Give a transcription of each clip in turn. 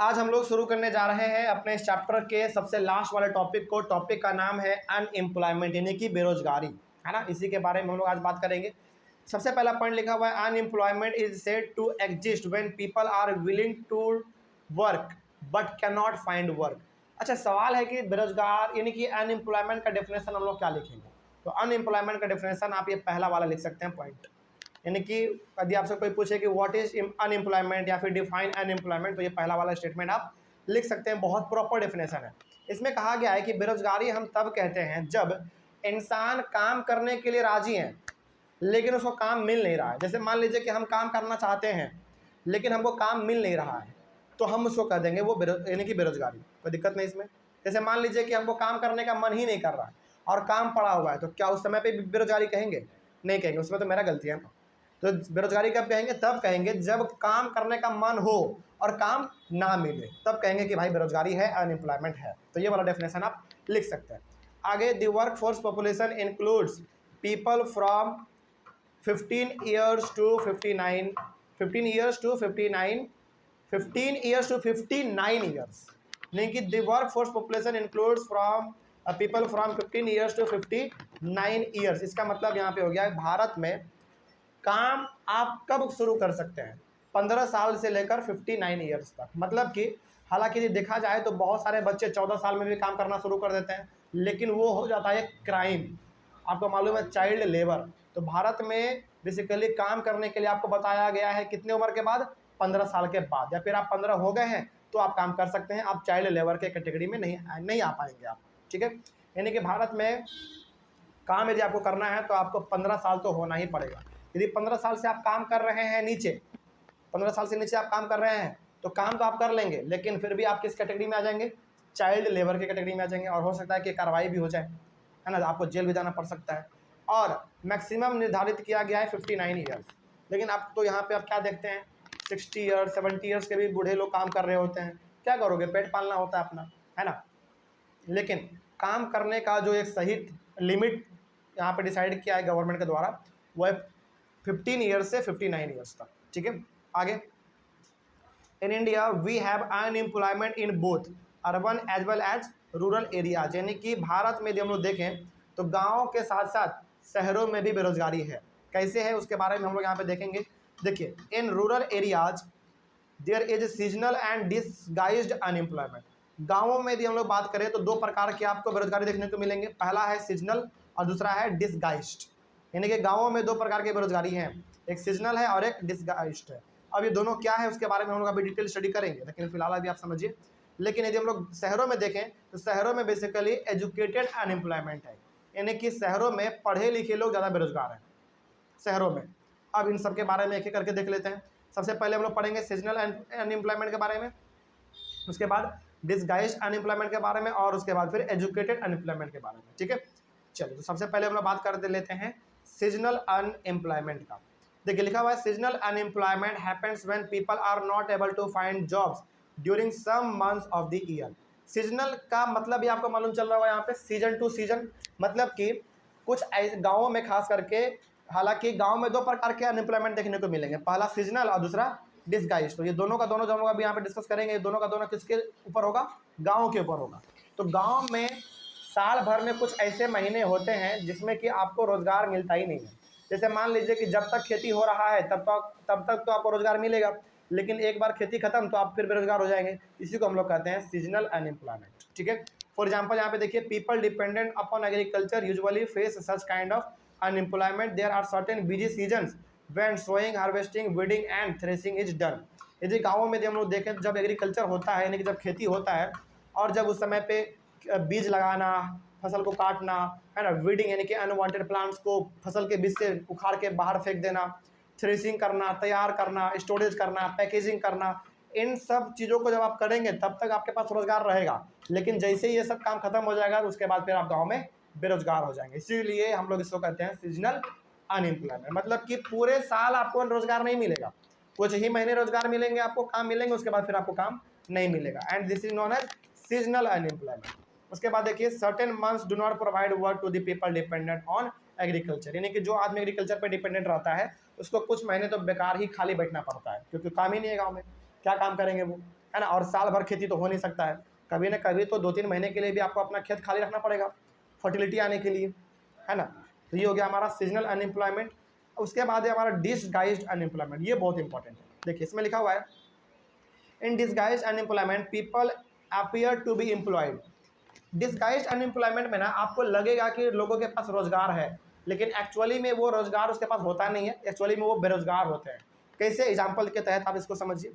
आज हम लोग शुरू करने जा रहे हैं अपने इस चैप्टर के सबसे लास्ट वाले टॉपिक को। टॉपिक का नाम है अनएम्प्लॉयमेंट यानी कि बेरोजगारी, है ना। इसी के बारे में हम लोग आज बात करेंगे। सबसे पहला पॉइंट लिखा हुआ है unemployment is said to exist when people are willing to work but can not find work. अच्छा, सवाल है कि बेरोजगार यानी कि अनएम्प्लॉयमेंट का डेफिनेशन हम लोग क्या लिखेंगे। तो अनएम्प्लॉयमेंट का डेफिनेशन आप ये पहला वाला लिख सकते हैं पॉइंट, यानी कि यदि आपसे कोई पूछे कि व्हाट इज अनएम्प्लॉयमेंट या फिर डिफाइन अनएम्प्लॉयमेंट, तो ये पहला वाला स्टेटमेंट आप लिख सकते हैं। बहुत प्रॉपर डेफिनेशन है। इसमें कहा गया है कि बेरोजगारी हम तब कहते हैं जब इंसान काम करने के लिए राजी हैं लेकिन उसको काम मिल नहीं रहा है। जैसे मान लीजिए कि हम काम करना चाहते हैं लेकिन हमको काम मिल नहीं रहा है, तो हम उसको कह देंगे वो यानी कि बेरोजगारी। कोई दिक्कत नहीं इसमें। जैसे मान लीजिए कि हमको काम करने का मन ही नहीं कर रहा है और काम पड़ा हुआ है, तो क्या उस समय पे बेरोजगारी कहेंगे? नहीं कहेंगे, उसमें तो मेरा गलती है ना। तो बेरोजगारी कब कहेंगे? तब कहेंगे जब काम करने का मन हो और काम ना मिले, तब कहेंगे कि भाई बेरोजगारी है, अनएम्प्लॉयमेंट है। तो ये वाला डेफिनेशन आप लिख सकते हैं। आगे, the work force population includes people from 15 years to 59 15 years to 59 15 years to 59 years, यानी कि the work force population includes from people from 15 years to 59 years. इसका मतलब यहाँ पे हो गया है भारत में काम आप कब शुरू कर सकते हैं? 15 साल से लेकर 59 ईयर्स तक। मतलब कि हालांकि यदि देखा जाए तो बहुत सारे बच्चे 14 साल में भी काम करना शुरू कर देते हैं, लेकिन वो हो जाता है क्राइम। आपको मालूम है, चाइल्ड लेबर। तो भारत में बेसिकली काम करने के लिए आपको बताया गया है कितने उम्र के बाद? 15 साल के बाद। या फिर आप 15 हो गए हैं तो आप काम कर सकते हैं, आप चाइल्ड लेबर के कैटेगरी में नहीं आ पाएंगे आप, ठीक है। यानी कि भारत में काम यदि आपको करना है तो आपको 15 साल तो होना ही पड़ेगा। यदि 15 साल से आप काम कर रहे हैं नीचे, 15 साल से नीचे आप काम कर रहे हैं तो काम तो आप कर लेंगे, लेकिन फिर भी आप किस कैटेगरी में आ जाएंगे? चाइल्ड लेबर की कैटेगरी में आ जाएंगे। और हो सकता है कि कार्रवाई भी हो जाए, है ना, आपको जेल भी जाना पड़ सकता है। और मैक्सिमम निर्धारित किया गया है 59 ईयर्स, लेकिन आप तो यहाँ पे आप क्या देखते हैं, 60 ईयर्स 70 ईयर्स के भी बूढ़े लोग काम कर रहे होते हैं। क्या करोगे? पेट पालना होता है अपना, है ना। लेकिन काम करने का जो एक सही लिमिट यहाँ पे डिसाइड किया है गवर्नमेंट के द्वारा, वो है 15 ईयर्स से 59 ईयर्स तक, ठीक है। आगे, in India we have unemployment in both urban as well as rural areas, यानी कि भारत में यदि हम लोग देखें तो गाँव के साथ साथ शहरों में भी बेरोजगारी है। कैसे है उसके बारे में हम लोग यहाँ पे देखेंगे। देखिए, in rural areas there is seasonal and disguised unemployment. गाँवों में यदि हम लोग बात करें तो दो प्रकार की आपको बेरोजगारी देखने को मिलेंगे। पहला है सीजनल और दूसरा है डिसगाइज्ड, यानी कि गाँवों में दो प्रकार की बेरोजगारी है, एक सीजनल है और एक डिसगाइज्ड है। अब ये दोनों क्या है उसके बारे में हम लोग अभी डिटेल स्टडी करेंगे, लेकिन फिलहाल अभी आप समझिए। लेकिन यदि हम लोग शहरों में देखें तो शहरों में बेसिकली एजुकेटेड अनएम्प्लॉयमेंट है, यानी कि शहरों में पढ़े लिखे लोग ज़्यादा बेरोजगार हैं शहरों में। अब इन सब के बारे में एक एक करके देख लेते हैं। सबसे पहले हम लोग पढ़ेंगे सीजनल अनएम्प्लॉयमेंट के बारे में, उसके बाद डिसगाइज्ड अनएम्प्लॉयमेंट के बारे में, और उसके बाद फिर एजुकेटेड अनएम्प्लॉयमेंट के बारे में, ठीक है। चलिए, तो सबसे पहले हम लोग बात कर लेते हैं सीजनल अनएम्प्लॉयमेंट का। देखिए, लिखा हुआ है seasonal unemployment happens when people are not able to find jobs during some months of the year. Seasonal का मतलब भी आपको मालूम चल रहा होगा यहाँ पे, सीजन टू सीजन, मतलब कि कुछ गाँवों में खास करके, हालांकि गाँव में दो प्रकार के अनएम्प्लॉयमेंट देखने को मिलेंगे, पहला सीजनल और दूसरा डिसगाइज। तो ये दोनों का दोनों जो हम लोग अभी यहाँ पे डिस्कस करेंगे, ये दोनों का दोनों किसके ऊपर होगा? गाँव के ऊपर होगा। तो गाँव में साल भर में कुछ ऐसे महीने होते हैं जिसमें कि आपको रोजगार मिलता ही नहीं है। जैसे मान लीजिए कि जब तक खेती हो रहा है तब तक तो आपको रोजगार मिलेगा, लेकिन एक बार खेती खत्म तो आप फिर बेरोजगार हो जाएंगे। इसी को हम लोग कहते हैं सीजनल अनएम्प्लॉयमेंट, ठीक है। फॉर एग्जाम्पल यहाँ पे देखिए, people dependent upon agriculture usually face such kind of unemployment. There are certain busy seasons when sowing, harvesting, weeding and threshing is done. यदि गाँवों में हम लोग देखें तो जब एग्रीकल्चर होता है, यानी कि जब खेती होता है और जब उस समय पे बीज लगाना, फसल को काटना, है ना, वीडिंग यानी कि अनवांटेड प्लांट्स को फसल के बीच से उखाड़ के बाहर फेंक देना, थ्रेसिंग करना, तैयार करना, स्टोरेज करना, पैकेजिंग करना, इन सब चीज़ों को जब आप करेंगे तब तक आपके पास रोजगार रहेगा। लेकिन जैसे ही ये सब काम खत्म हो जाएगा तो उसके बाद फिर आप गाँव में बेरोजगार हो जाएंगे। इसीलिए हम लोग इसको कहते हैं सीजनल अनएम्प्लॉयमेंट। मतलब कि पूरे साल आपको रोजगार नहीं मिलेगा, कुछ ही महीने रोजगार मिलेंगे, आपको काम मिलेंगे, उसके बाद फिर आपको काम नहीं मिलेगा, and this is known as seasonal unemployment. उसके बाद देखिए, certain months do not provide work to the people dependent on agriculture, यानी कि जो आदमी एग्रीकल्चर पर डिपेंडेंट रहता है उसको कुछ महीने तो बेकार ही खाली बैठना पड़ता है, क्योंकि काम ही नहीं है गाँव में, क्या काम करेंगे वो। है ना। और साल भर खेती तो हो नहीं सकता है, कभी ना कभी तो 2-3 महीने के लिए भी आपको अपना खेत खाली रखना पड़ेगा फर्टिलिटी आने के लिए, है ना। तो ये हो गया हमारा सीजनल अनएम्प्लॉयमेंट। उसके बाद है हमारा डिसगाइज्ड अनएम्प्लॉयमेंट, ये बहुत इंपॉर्टेंट है। देखिए इसमें लिखा हुआ है in disguised unemployment people appear to be employed. Disguised unemployment में ना आपको लगेगा कि लोगों के पास रोजगार है, लेकिन एक्चुअली में वो रोजगार उसके पास होता नहीं है, एक्चुअली में वो बेरोजगार होते हैं। कैसे? एग्जाम्पल के तहत आप इसको समझिए।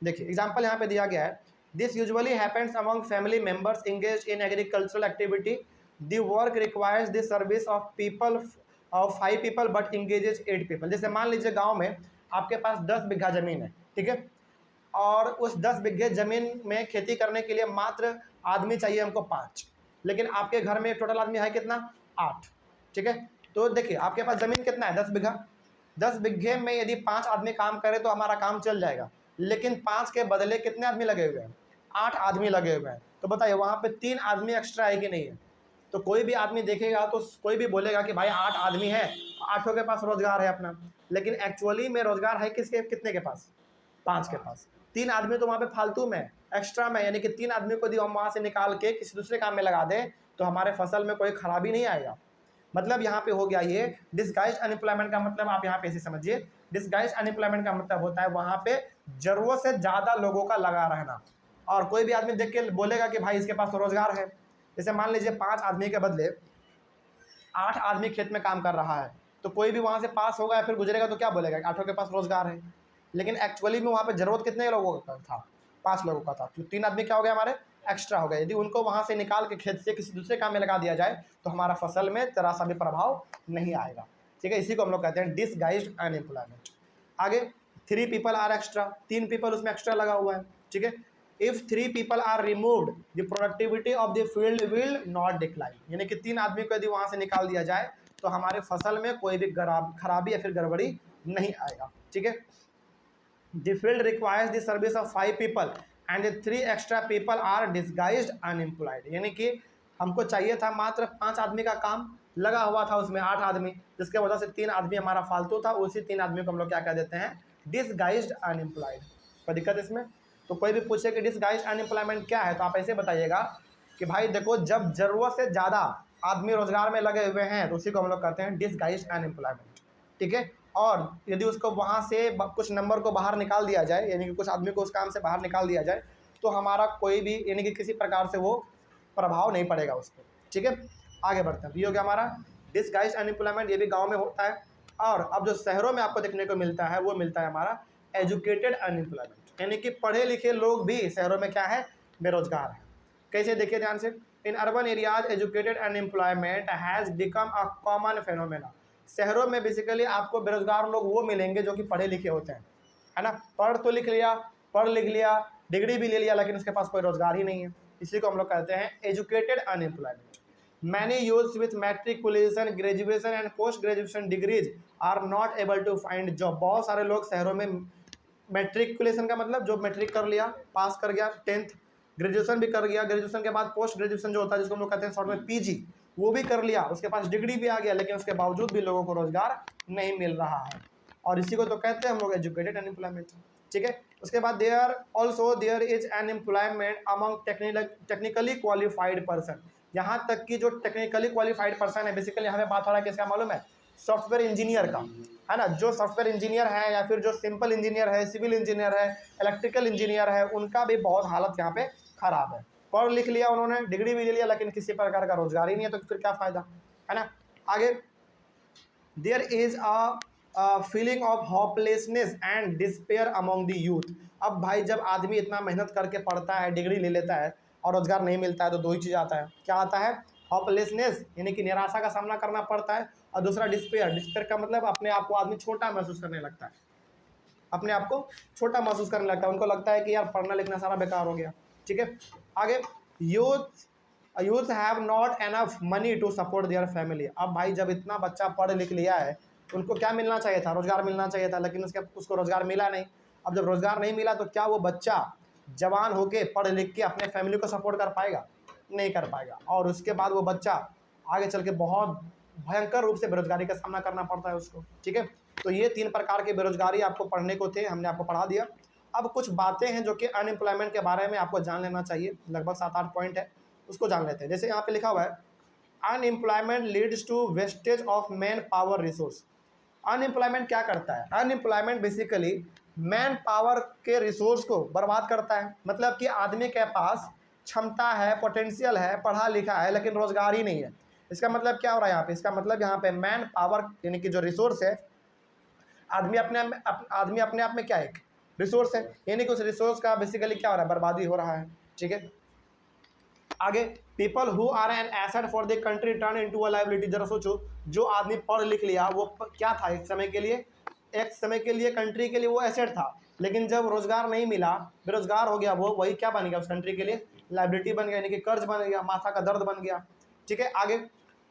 देखिए एग्जाम्पल यहाँ पे दिया गया है, this usually happens among family members engaged in agricultural activity, the work requires the service of people of 5 people but engages 8 people. जैसे मान लीजिए गाँव में आपके पास 10 बीघा जमीन है, ठीक है, और उस 10 बीघे जमीन में खेती करने के लिए मात्र आदमी चाहिए हमको 5, लेकिन आपके घर में टोटल आदमी है कितना? 8, ठीक है। तो देखिए आपके पास जमीन कितना है? 10 बीघा। 10 बीघे में यदि 5 आदमी काम करे तो हमारा काम चल जाएगा, लेकिन 5 के बदले कितने आदमी लगे हुए हैं? 8 आदमी लगे हुए हैं। तो बताइए वहाँ पे 3 आदमी एक्स्ट्रा है कि नहीं है? तो कोई भी आदमी देखेगा तो कोई भी बोलेगा कि भाई 8 आदमी है, 8 के पास रोजगार है अपना, लेकिन एक्चुअली में रोजगार है किसके, कितने के पास? 5 के पास। 3 आदमी तो वहाँ पे फालतू में, एक्स्ट्रा में, यानी कि 3 आदमी को यदि हम वहाँ से निकाल के किसी दूसरे काम में लगा दें तो हमारे फसल में कोई खराबी नहीं आएगा। मतलब यहाँ पे हो गया ये डिसगाइज्ड अनएम्प्लॉयमेंट का मतलब आप यहाँ पे ऐसे समझिए, डिसगाइज्ड अनएम्प्लॉयमेंट का मतलब होता है वहाँ पे जरूरत से ज़्यादा लोगों का लगा रहना, और कोई भी आदमी देख के बोलेगा कि भाई इसके पास तो रोजगार है। जैसे मान लीजिए 5 आदमी के बदले 8 आदमी खेत में काम कर रहा है, तो कोई भी वहाँ से पास होगा या फिर गुजरेगा तो क्या बोलेगा? 8 के पास रोजगार है, लेकिन एक्चुअली में वहाँ पे जरूरत कितने लोगों का था? 5 लोगों का था। तो 3 आदमी क्या हो गया? हमारे एक्स्ट्रा हो गए। यदि उनको वहाँ से निकाल के खेत से किसी दूसरे काम में लगा दिया जाए तो हमारा फसल में जरा सा भी प्रभाव नहीं आएगा, ठीक है। इसी को हम लोग कहते हैं डिसगाइज्ड अनएम्प्लॉयमेंट। आगे 3 पीपल आर एक्स्ट्रा, 3 पीपल उसमें एक्स्ट्रा लगा हुआ है, ठीक है। If 3 people are removed the productivity of the field will not decline, यानी कि 3 आदमी को यदि वहाँ से निकाल दिया जाए तो हमारे फसल में कोई भी खराबी या फिर गड़बड़ी नहीं आएगा, ठीक है। The field requires the service of 5 people and the 3 extra people are disguised unemployed, यानी कि हमको चाहिए था मात्र 5 आदमी का काम, लगा हुआ था उसमें 8 आदमी, जिसके वजह से 3 आदमी हमारा फालतू था। उसी 3 आदमी को हम लोग क्या कह देते हैं? Disguised unemployed. कोई दिक्कत इसमें? तो कोई भी पूछे कि डिसगाइज्ड अनएम्प्लॉयमेंट क्या है तो आप ऐसे बताइएगा कि भाई देखो जब जरूरत से ज़्यादा आदमी रोजगार में लगे हुए हैं तो उसी को हम लोग कहते हैं डिसगाइज्ड अनएम्प्लॉयमेंट, ठीक है। और यदि उसको वहाँ से कुछ नंबर को बाहर निकाल दिया जाए, यानी कि कुछ आदमी को उस काम से बाहर निकाल दिया जाए, तो हमारा कोई भी यानी कि किसी प्रकार से वो प्रभाव नहीं पड़ेगा उस पर, ठीक है। आगे बढ़ते हैं। तो ये हो गया हमारा डिसगाइज्ड अनएम्प्लॉयमेंट, ये भी गांव में होता है। और अब जो शहरों में आपको देखने को मिलता है वो मिलता है हमारा एजुकेटेड अनएम्प्लॉयमेंट, यानी कि पढ़े लिखे लोग भी शहरों में क्या है? बेरोजगार है। कैसे? देखिए ध्यान से, in urban areas educated unemployment has become a common phenomena. शहरों में बेसिकली आपको बेरोजगार लोग वो मिलेंगे जो कि पढ़े लिखे होते हैं, है ना। पढ़ तो लिख लिया, पढ़ लिख लिया, डिग्री भी ले लिया, लेकिन उसके पास कोई रोजगार ही नहीं है। इसी को हम लोग कहते हैं educated unemployment. Many youths with matriculation, graduation and post graduation degrees are not able to find job. बहुत सारे लोग शहरों में मैट्रिकुलेशन का मतलब जो मैट्रिक कर लिया, पास कर गया 10th, ग्रेजुएशन भी कर गया, ग्रेजुएशन के बाद पोस्ट ग्रेजुएशन जो होता है जिसको हम लोग कहते हैं शॉर्ट में पीजी, वो भी कर लिया, उसके पास डिग्री भी आ गया, लेकिन उसके बावजूद भी लोगों को रोजगार नहीं मिल रहा है, और इसी को तो कहते हैं हम लोग एजुकेटेड अनएम्प्लॉयमेंट, ठीक है। उसके बाद there is unemployment among technically qualified person. यहाँ तक कि जो टेक्निकली क्वालिफाइड पर्सन है, बेसिकली यहाँ पे बात हो रहा है किसका मालूम है? सॉफ्टवेयर इंजीनियर का, है ना। जो सॉफ्टवेयर इंजीनियर है या फिर जो सिंपल इंजीनियर है, सिविल इंजीनियर है, इलेक्ट्रिकल इंजीनियर है, उनका भी बहुत हालत यहाँ पे खराब है। पढ़ लिख लिया उन्होंने, डिग्री भी ले लिया, लेकिन किसी प्रकार का रोजगार ही नहीं है, तो फिर क्या फायदा, है ना। आगे there is a feeling of hopelessness and despair among the youth. अब भाई जब आदमी इतना मेहनत करके पढ़ता है, डिग्री ले लेता है और रोजगार नहीं मिलता है, तो 2 ही चीज़ आता है। क्या आता है? होपलेसनेस, यानी कि निराशा का सामना करना पड़ता है, और दूसरा डिस्पेयर। डिस्पेयर का मतलब अपने आप को आदमी छोटा महसूस करने लगता है, अपने आप को छोटा महसूस करने लगता है। उनको लगता है कि यार पढ़ना लिखना सारा बेकार हो गया, ठीक है। आगे youth have not enough money to support their family. अब भाई जब इतना बच्चा पढ़ लिख लिया है, उनको क्या मिलना चाहिए था? रोजगार मिलना चाहिए था, लेकिन उसको रोजगार मिला नहीं। अब जब रोजगार नहीं मिला तो क्या वो बच्चा जवान होके पढ़ लिख के अपने फैमिली को सपोर्ट कर पाएगा? नहीं कर पाएगा, और उसके बाद वो बच्चा आगे चल के बहुत भयंकर रूप से बेरोजगारी का सामना करना पड़ता है उसको, ठीक है। तो ये 3 प्रकार के बेरोजगारी आपको पढ़ने को थे, हमने आपको पढ़ा दिया। अब कुछ बातें हैं जो कि अनएम्प्लॉयमेंट के बारे में आपको जान लेना चाहिए, लगभग 7-8 पॉइंट है, उसको जान लेते हैं। जैसे यहाँ पे लिखा हुआ है unemployment leads to wastage of man power resource. Unemployment क्या करता है? अनएम्प्लॉयमेंट बेसिकली मैन पावर के रिसोर्स को बर्बाद करता है। मतलब कि आदमी के पास क्षमता है, पोटेंशियल है, पढ़ा लिखा है, लेकिन रोजगार ही नहीं है। इसका मतलब क्या हो रहा है यहाँ पे? इसका मतलब यहाँ पे मैन पावर यानी कि जो रिसोर्स है, आदमी अपने आप में क्या है? रिसोर्स है, यानी कि उस रिसोर्स का बेसिकली क्या हो रहा है? बर्बादी हो रहा है। ठीक है, आगे people who are an asset for the country turn into a liability. जरा सोचो, जो आदमी पढ़ लिख लिया वो क्या था? एक समय के लिए कंट्री के लिए वो एसेट था, लेकिन जब रोजगार नहीं मिला, बेरोजगार हो गया, वो वही क्या बन गया? उस कंट्री के लिए लायबिलिटी बन गया, यानी कि कर्ज बन गया, माथा का दर्द बन गया। ठीक है, आगे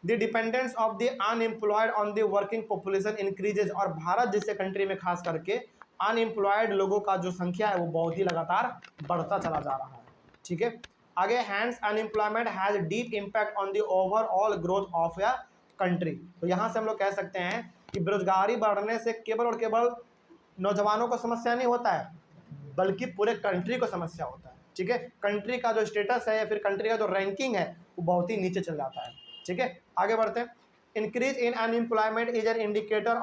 the dependence of the unemployed on the working population increases. और भारत जैसे कंट्री में खास करके अनएम्प्लॉयड लोगों का जो संख्या है वो बहुत ही लगातार बढ़ता चला जा रहा है। ठीक है, आगे hands unemployment has deep impact on the overall growth of a country. तो यहाँ से हम लोग कह सकते हैं कि बेरोजगारी बढ़ने से केवल और केवल नौजवानों को समस्या नहीं होता है, बल्कि पूरे कंट्री को समस्या होता है। ठीक है, कंट्री का जो स्टेटस है या फिर कंट्री का जो रैंकिंग है वो बहुत ही नीचे चल जाता है। ठीक है, आगे बढ़ते हैं। Increase in unemployment is an indicator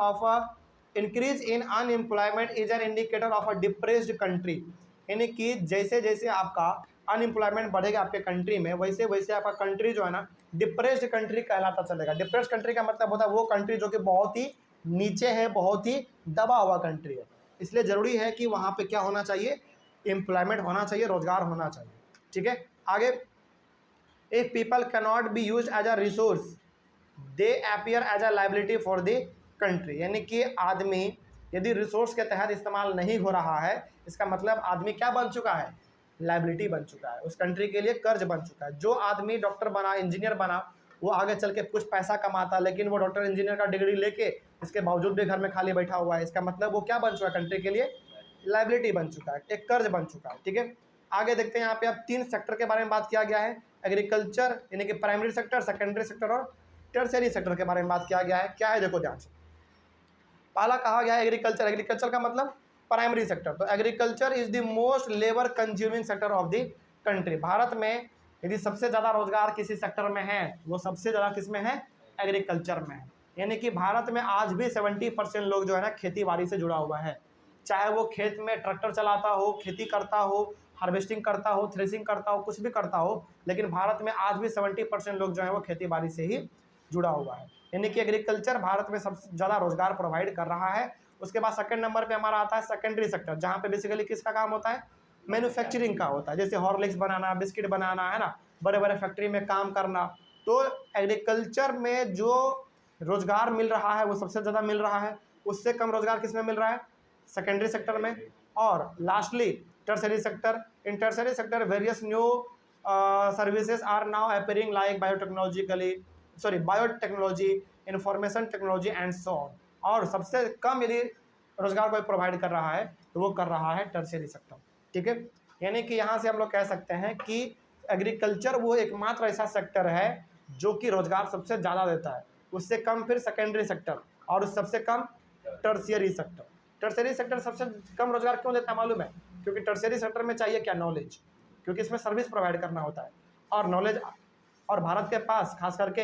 of a depressed country. यानी कि जैसे जैसे आपका अनएम्प्लॉयमेंट बढ़ेगा आपके कंट्री में, वैसे वैसे आपका कंट्री जो है ना डिप्रेस्ड कंट्री कहलाता चलेगा। डिप्रेस्ड कंट्री का मतलब होता है वो कंट्री जो कि बहुत ही नीचे है, बहुत ही दबा हुआ कंट्री है। इसलिए ज़रूरी है कि वहाँ पे क्या होना चाहिए? एम्प्लॉयमेंट होना चाहिए, रोजगार होना चाहिए। ठीक है, आगे if people can not be use as a resource they appear as a liability for the country. यानी कि आदमी यदि रिसोर्स के तहत इस्तेमाल नहीं हो रहा है, इसका मतलब आदमी क्या बन चुका है? लाइबिलिटी बन चुका है, उस कंट्री के लिए कर्ज बन चुका है। जो आदमी डॉक्टर बना, इंजीनियर बना, वो आगे चल के कुछ पैसा कमाता, लेकिन वो डॉक्टर इंजीनियर का डिग्री लेके इसके बावजूद भी घर में खाली बैठा हुआ है, इसका मतलब वो क्या बन चुका है? कंट्री के लिए लाइबिलिटी बन चुका है, एक कर्ज बन चुका है। ठीक है, आगे देखते हैं यहाँ पे अब 3 सेक्टर के बारे में बात किया गया है। एग्रीकल्चर यानी कि प्राइमरी सेक्टर, सेकेंडरी सेक्टर और टर्शियरी सेक्टर के बारे में बात किया गया है। क्या है? देखो ध्यान से। पहला कहा गया है एग्रीकल्चर। एग्रीकल्चर का मतलब प्राइमरी सेक्टर। तो agriculture is the most labour consuming sector of the country. Bharat में यदि सबसे ज़्यादा रोजगार किसी सेक्टर में है, वो सबसे ज़्यादा किस में है? एग्रीकल्चर में है। यानी कि भारत में आज भी 70% लोग जो है ना खेती बाड़ी से जुड़ा हुआ है, चाहे वो खेत में ट्रैक्टर चलाता हो, खेती करता हो, हार्वेस्टिंग करता हो, थ्रेसिंग करता हो, कुछ भी करता हो, लेकिन भारत में आज भी 70% लोग जो है वो खेती बाड़ी से ही जुड़ा हुआ है। यानी कि एग्रीकल्चर भारत में सबसे ज़्यादा रोजगार प्रोवाइड कर रहा है। उसके बाद सेकंड नंबर पे हमारा आता है सेकेंडरी सेक्टर, जहाँ पे बेसिकली किसका काम होता है? मैन्युफैक्चरिंग का होता है, जैसे हॉर्लिक्स बनाना, बिस्किट बनाना, है ना, बड़े बड़े फैक्ट्री में काम करना। तो एग्रीकल्चर में जो रोजगार मिल रहा है वो सबसे ज़्यादा मिल रहा है। उससे कम रोजगार किस में मिल रहा है? सेकेंडरी सेक्टर में। और lastly tertiary sector. In tertiary sector various new services are now appearing like biotechnology, information technology and so on. और सबसे कम यदि रोजगार कोई प्रोवाइड कर रहा है तो वो कर रहा है टर्शियरी सेक्टर। ठीक है, यानी कि यहाँ से हम लोग कह सकते हैं कि एग्रीकल्चर वो एकमात्र ऐसा सेक्टर है जो कि रोजगार सबसे ज़्यादा देता है, उससे कम फिर सेकेंडरी सेक्टर और सबसे कम टर्शियरी सेक्टर। टर्शियरी सेक्टर सबसे कम रोजगार क्यों देता है मालूम है? क्योंकि टर्शियरी सेक्टर में चाहिए क्या? नॉलेज, क्योंकि इसमें सर्विस प्रोवाइड करना होता है और नॉलेज, और भारत के पास खास करके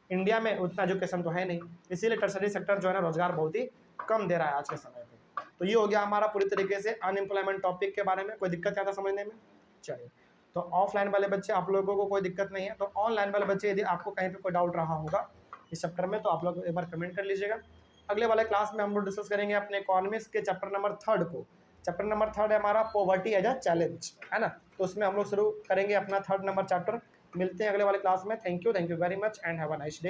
इंडिया में उतना एजुकेशन तो है नहीं, इसीलिए टर्शरी सेक्टर जो है ना रोजगार बहुत ही कम दे रहा है आज के समय पे। तो ये हो गया हमारा पूरी तरीके से अनएम्प्लॉयमेंट टॉपिक के बारे में। कोई दिक्कत क्या था समझने में? चलिए, तो ऑफलाइन वाले बच्चे आप लोगों को कोई दिक्कत नहीं है, तो ऑनलाइन वाले बच्चे यदि आपको कहीं पर कोई डाउट रहा होगा इस चैप्टर में तो आप लोग एक बार कमेंट कर लीजिएगा। अगले वाले क्लास में हम लोग डिस्कस करेंगे अपने इकोनॉमिक्स के चैप्टर नंबर 3 को। चैप्टर नंबर 3 है हमारा पॉवर्टी एज अ चैलेंज, है ना, तो उसमें हम लोग शुरू करेंगे अपना 3rd नंबर चैप्टर। मिलते हैं अगले वाले क्लास में। Thank you very much and have a nice day.